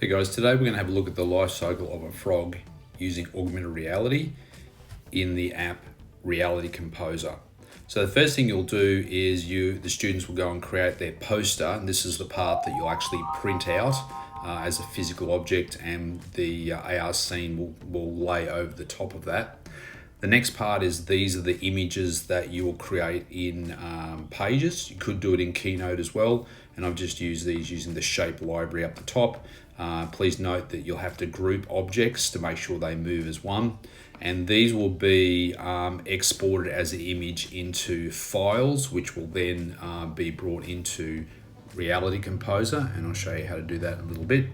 Hey guys, today we're going to have a look at the life cycle of a frog using augmented reality in the app Reality Composer. So the first thing you'll do is the students will go and create their poster, and this is the part that you'll actually print out as a physical object, and the AR scene will lay over the top of that. The next part is these are the images that you will create in Pages. You could do it in Keynote as well, and I've just used these using the shape library up the top. Please note that you'll have to group objects to make sure they move as one, and these will be exported as an image into files, which will then be brought into Reality Composer, and I'll show you how to do that in a little bit.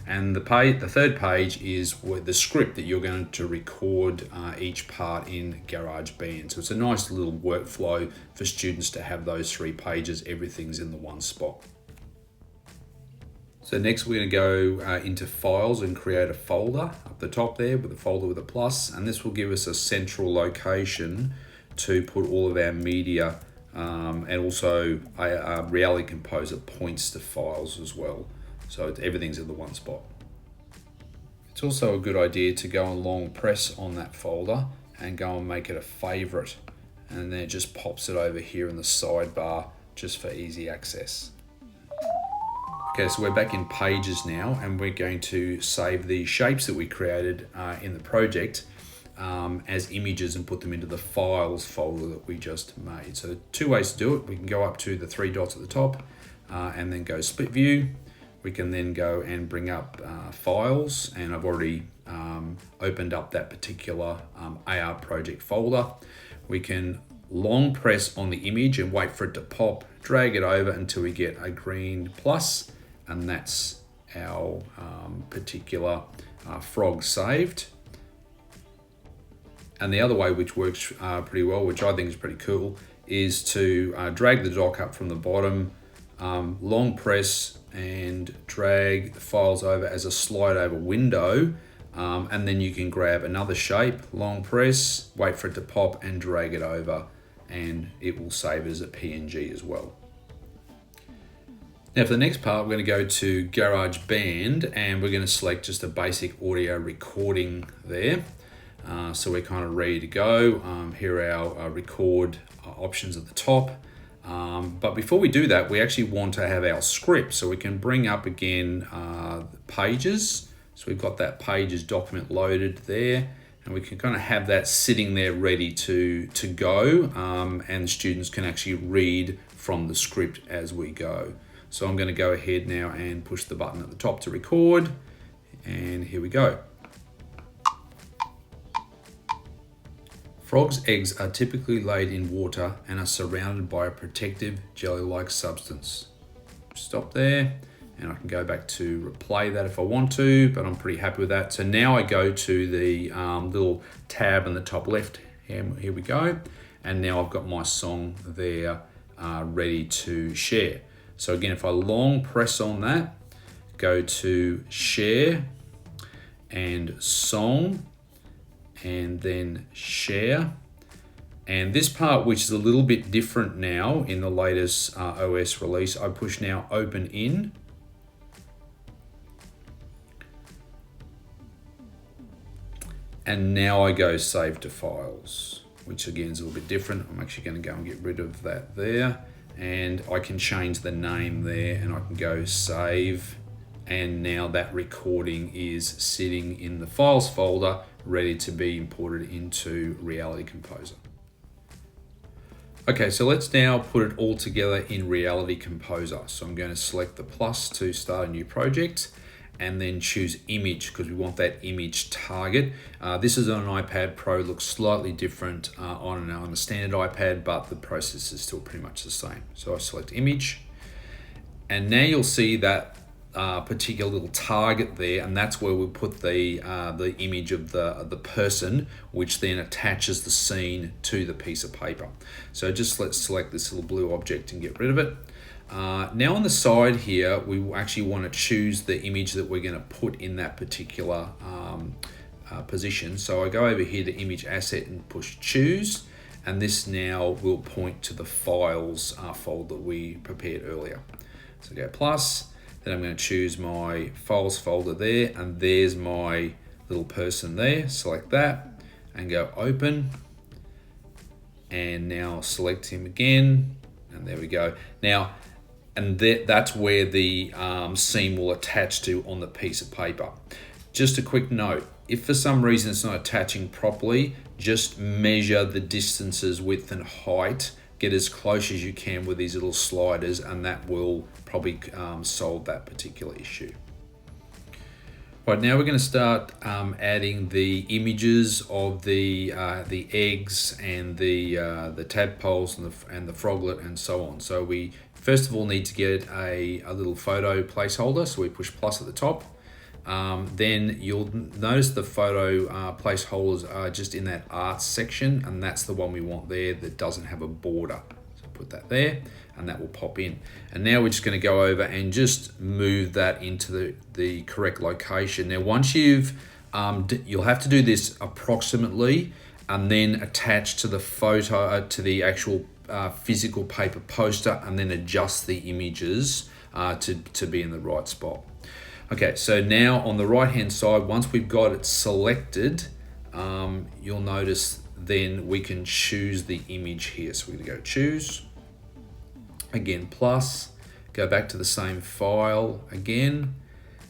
And the third page is the script that you're going to record each part in GarageBand. So it's a nice little workflow for students to have those 3 pages. Everything's in the one spot. So next we're going to go into Files and create a folder up the top there with a folder with a plus, and this will give us a central location to put all of our media, and also Reality Composer points to files as well. So everything's in the one spot. It's also a good idea to go and long press on that folder and go and make it a favorite, and then it just pops it over here in the sidebar just for easy access. Okay, so we're back in Pages now, and we're going to save the shapes that we created in the project as images and put them into the Files folder that we just made. So 2 ways to do it. We can go up to the 3 dots at the top and then go Split View. We can then go and bring up Files, and I've already opened up that particular AR project folder. We can long press on the image and wait for it to pop, drag it over until we get a green plus, and that's our particular frog saved. And the other way, which works pretty well, which I think is pretty cool, is to drag the dock up from the bottom, long press and drag the files over as a slide over window, and then you can grab another shape, long press, wait for it to pop and drag it over, and it will save as a PNG as well. Now for the next part, we're going to go to GarageBand, and we're going to select just a basic audio recording there. So we're kind of ready to go. Here are our record options at the top. But before we do that, we actually want to have our script. So we can bring up again Pages. So we've got that Pages document loaded there, and we can kind of have that sitting there ready to go, and students can actually read from the script as we go. So I'm going to go ahead now and push the button at the top to record, and here we go. Frogs' eggs are typically laid in water and are surrounded by a protective jelly-like substance. Stop there, and I can go back to replay that if I want to, but I'm pretty happy with that. So now I go to the little tab in the top left, and here we go. And now I've got my song there ready to share. So again, if I long press on that, go to Share and Song, and then Share. And this part, which is a little bit different now in the latest OS release, I push now Open In. And now I go Save to Files, which again is a little bit different. I'm actually going to go and get rid of that there. And I can change the name there, and I can go Save. And now that recording is sitting in the Files folder, ready to be imported into Reality Composer. Okay, so let's now put it all together in Reality Composer. So I'm going to select the plus to start a new project, and then choose image because we want that image target. This is on an iPad Pro, looks slightly different on a standard iPad, but the process is still pretty much the same. So I select image, and now you'll see that particular little target there, and that's where we'll put the image of the person, which then attaches the scene to the piece of paper. So just let's select this little blue object and get rid of it. Now on the side here, we actually want to choose the image that we're going to put in that particular position. So I go over here to Image Asset and push Choose, and this now will point to the Files folder that we prepared earlier. So go plus. Then I'm going to choose my files folder there, and there's my little person there. Select that and go open. And now select him again, and there we go. Now, and that's where the seam will attach to on the piece of paper. Just a quick note, if for some reason it's not attaching properly, just measure the distances, width and height. Get as close as you can with these little sliders, and that will probably solve that particular issue. Right, now we're going to start adding the images of the eggs and the tadpoles and the froglet and so on. So we first of all need to get a little photo placeholder. So we push plus at the top. Then you'll notice the photo placeholders are just in that arts section, and that's the one we want there that doesn't have a border. So put that there, and that will pop in. And now we're just going to go over and just move that into the correct location. Now once you've, you'll have to do this approximately, and then attach to the photo, to the actual physical paper poster, and then adjust the images to be in the right spot. Okay, so now on the right hand side, once we've got it selected, you'll notice then we can choose the image here. So we're gonna go choose, again plus, go back to the same file again,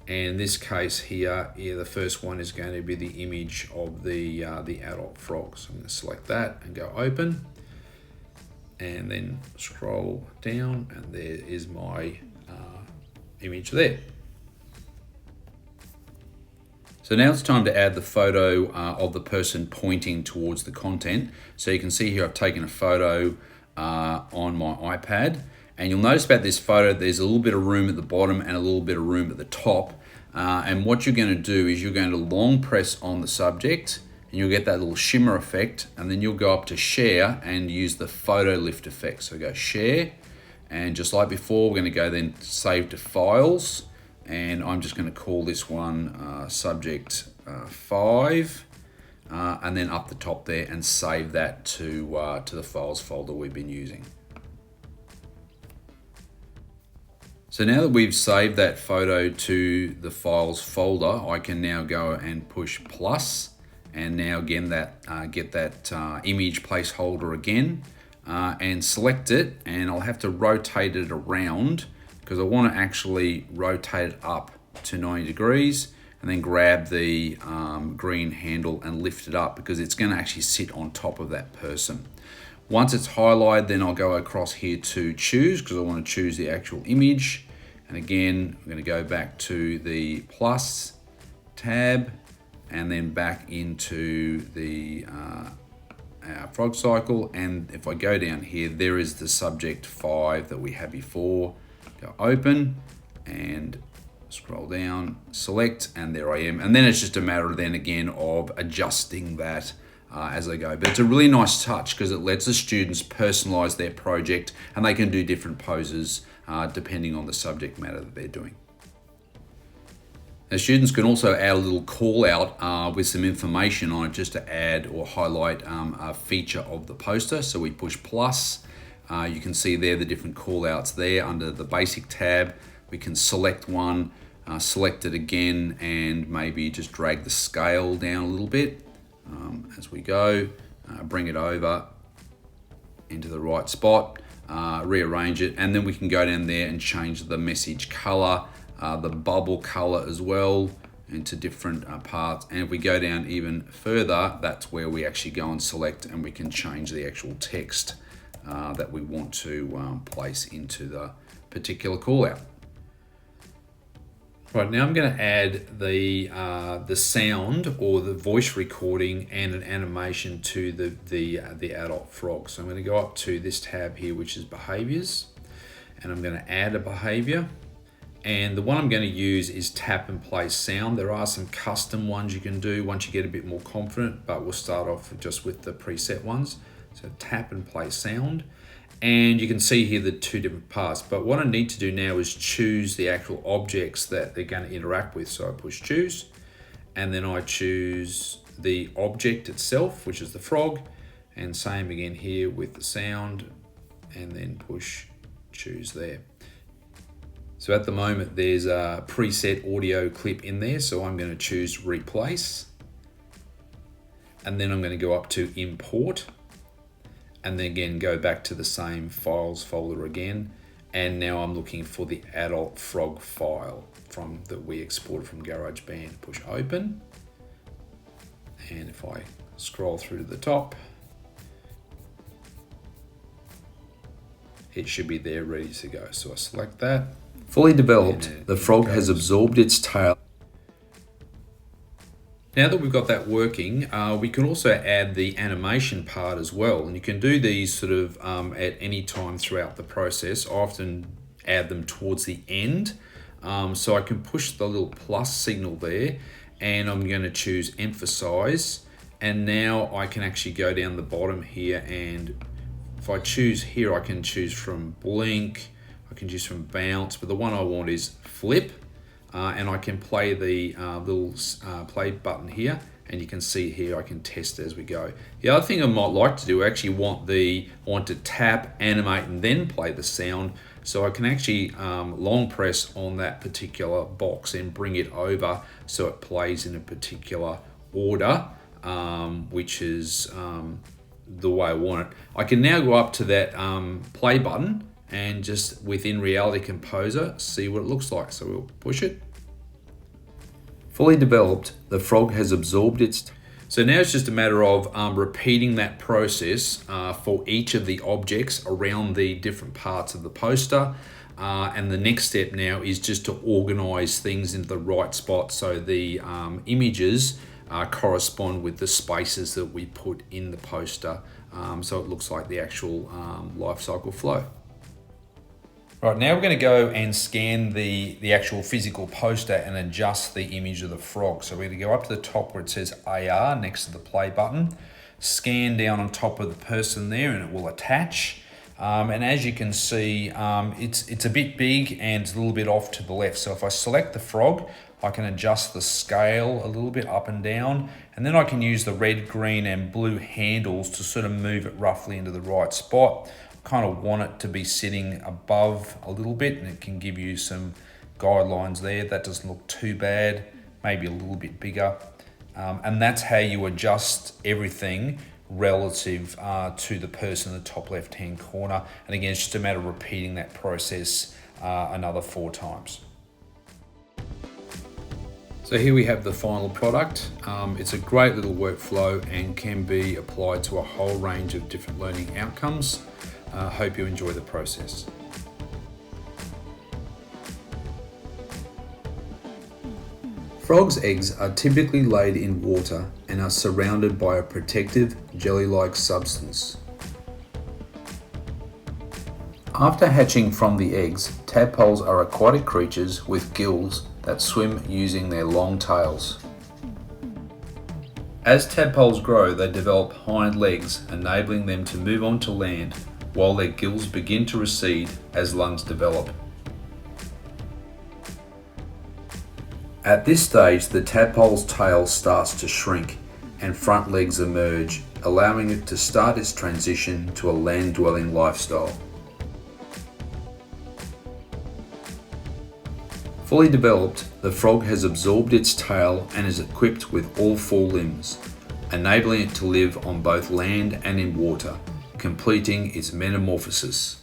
and in this case here, the first one is going to be the image of the adult frog. So I'm gonna select that and go open, and then scroll down, and there is my image there. So now it's time to add the photo of the person pointing towards the content. So you can see here I've taken a photo on my iPad, and you'll notice about this photo there's a little bit of room at the bottom and a little bit of room at the top. And what you're going to do is you're going to long press on the subject, and you'll get that little shimmer effect, and then you'll go up to share and use the photo lift effect. So go share, and just like before, we're going to go then save to files. And I'm just going to call this one subject 5, and then up the top there, and save that to the files folder we've been using. So now that we've saved that photo to the files folder, I can now go and push plus, and now again get that image placeholder again, and select it, and I'll have to rotate it around, because I want to actually rotate it up to 90 degrees, and then grab the green handle and lift it up, because it's going to actually sit on top of that person. Once it's highlighted, then I'll go across here to choose, because I want to choose the actual image. And again, I'm going to go back to the plus tab, and then back into the frog cycle. And if I go down here, there is the subject 5 that we had before. Go open and scroll down, select, and there I am. And then it's just a matter then again of adjusting that as I go. But it's a really nice touch, because it lets the students personalize their project, and they can do different poses depending on the subject matter that they're doing. Now, students can also add a little call out with some information on it, just to add or highlight a feature of the poster. So we push plus. You can see there the different call outs there under the basic tab. We can select one, select it again, and maybe just drag the scale down a little bit as we go. Bring it over into the right spot, rearrange it, and then we can go down there and change the message color, the bubble color as well, into different parts. And if we go down even further, that's where we actually go and select, and we can change the actual text that we want to place into the particular call out. Right, now I'm going to add the sound or the voice recording and an animation to the adult frog. So I'm going to go up to this tab here, which is behaviors, and I'm going to add a behavior. And the one I'm going to use is tap and play sound. There are some custom ones you can do once you get a bit more confident, but we'll start off just with the preset ones. So tap and play sound. And you can see here the 2 different parts. But what I need to do now is choose the actual objects that they're going to interact with. So I push choose, and then I choose the object itself, which is the frog. And same again here with the sound, and then push choose there. So at the moment there's a preset audio clip in there, so I'm going to choose replace, and then I'm going to go up to import, and then again go back to the same files folder again, and now I'm looking for the adult frog file that we exported from GarageBand. Push open, and if I scroll through to the top, it should be there ready to go. So I select that. Fully developed, the frog has absorbed its tail. Now that we've got that working, we can also add the animation part as well. And you can do these sort of at any time throughout the process. I often add them towards the end. So I can push the little plus signal there, and I'm going to choose emphasize. And now I can actually go down the bottom here, and if I choose here, I can choose from blink, I can choose from bounce, but the one I want is flip. And I can play the little play button here, and you can see here I can test as we go. The other thing I might like to do, I actually want to tap, animate, and then play the sound. So I can actually long press on that particular box and bring it over so it plays in a particular order, which is the way I want it. I can now go up to that play button and just within Reality Composer see what it looks like. So we'll push it. Fully developed, the frog has absorbed its... So now it's just a matter of repeating that process for each of the objects around the different parts of the poster. And the next step now is just to organize things into the right spot so the images correspond with the spaces that we put in the poster, so it looks like the actual life cycle flow. Right, now we're going to go and scan the actual physical poster and adjust the image of the frog. So we're going to go up to the top where it says AR next to the play button, scan down on top of the person there, and it will attach. And as you can see, it's a bit big and it's a little bit off to the left. So if I select the frog, I can adjust the scale a little bit up and down, and then I can use the red, green, and blue handles to sort of move it roughly into the right spot. Kind of want it to be sitting above a little bit, and it can give you some guidelines there. That doesn't look too bad, maybe a little bit bigger. And that's how you adjust everything relative to the person in the top left hand corner. And again, it's just a matter of repeating that process another 4 times. So here we have the final product. It's a great little workflow and can be applied to a whole range of different learning outcomes. Hope you enjoy the process. Frogs' eggs are typically laid in water and are surrounded by a protective jelly-like substance. After hatching from the eggs, tadpoles are aquatic creatures with gills that swim using their long tails. As tadpoles grow, they develop hind legs, enabling them to move onto land, while their gills begin to recede as lungs develop. At this stage, the tadpole's tail starts to shrink and front legs emerge, allowing it to start its transition to a land-dwelling lifestyle. Fully developed, the frog has absorbed its tail and is equipped with all 4 limbs, enabling it to live on both land and in water, completing its metamorphosis.